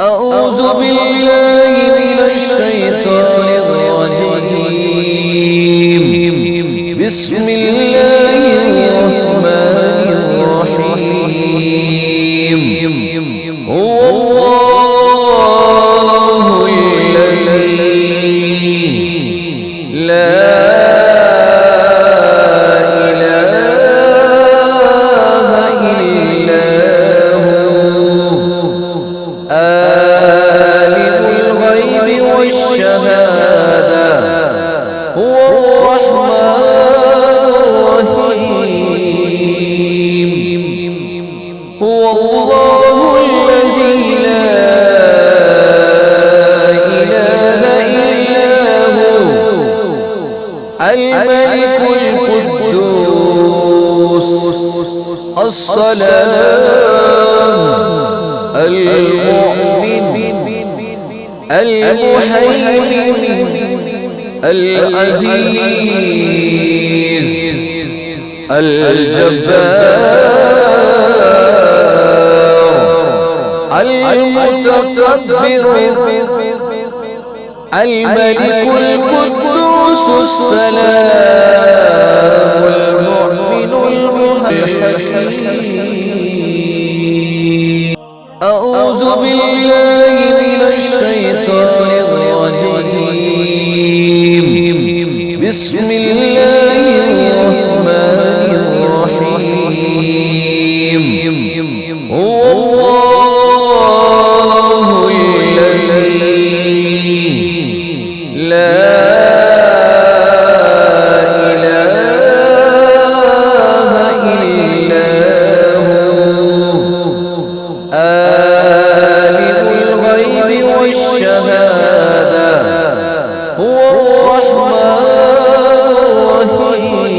أعوذ بالله من الشيطان الرجيم. بسم الله الرحمن الرحيم. هو الله الذي لا الملك القدوس السلام المؤمن المهيمن العزيز الجبار المتكبر الملك القدوس السلام المؤمن الحكيم. أعوذ بالله من الشيطان الرجيم. بسم الله الرحمن الرحيم. هو الله الذي لا إله إلا هو عالم الغيب والشهادة هو الرحمن الرحيم.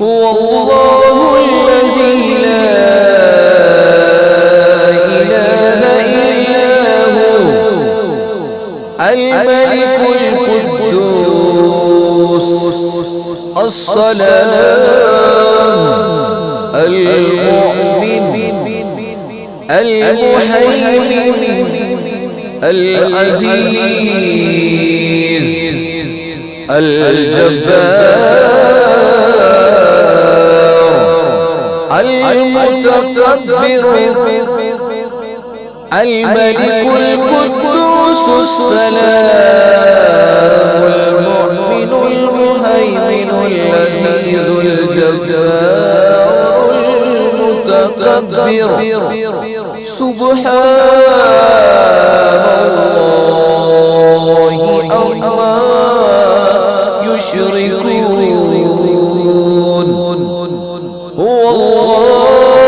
هو الله الذي لا إله إلا هو الملك القدوس السلام المؤمن المهيمن العزيز الجبار المتكبر الملك القدوس السلام المؤمن المهيمن العزيز الجبار المتكبر سبحان الله عما يشركون. هو الله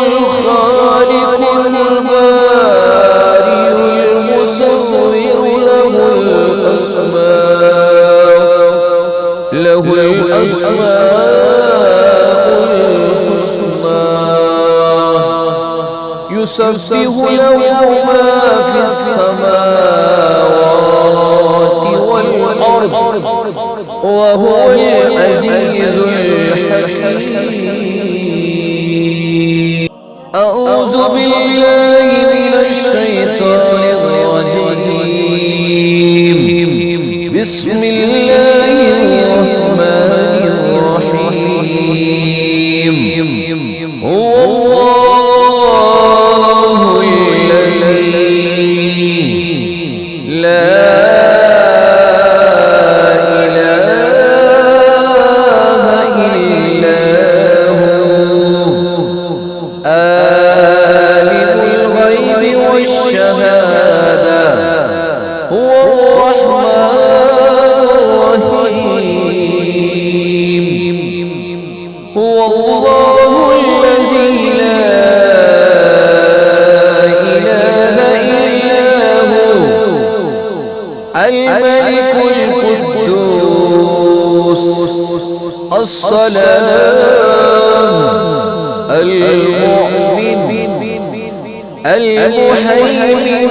الخالق البارئ المصور له الأسماء الحسنى يسبح له ما في السماوات والأرض وهو العزيز الحكيم. أعوذ بالله من الشيطان الرجيم. بسم الله الرحمن الرحيم. هو الله الذي لا إله إلا هو عالم الغيب والشهادة هو الرحمن الرحيم. هو الله الذي لا إله إلا هو الملك القدوس السلام المؤمن المهيمن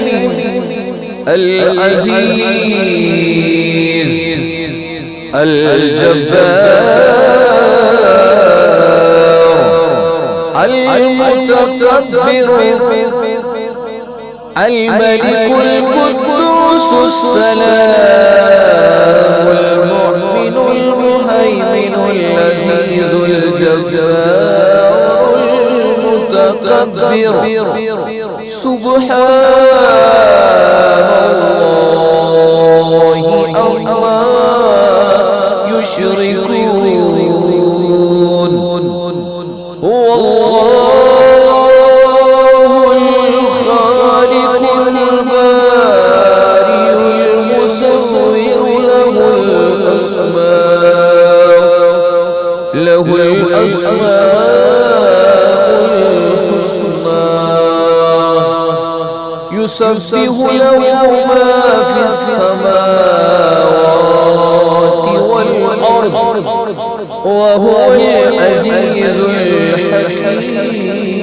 العزيز الجبار المتكبر الملك القدوس السلام المؤمن المهيمن العزيز الجبار المتكبر سبحان الله عما يشركون هو الله الخالق البارئ المصور له الأسماء الحسنى يسبح له ما في السماوات والأرض وهو العزيز الحكيم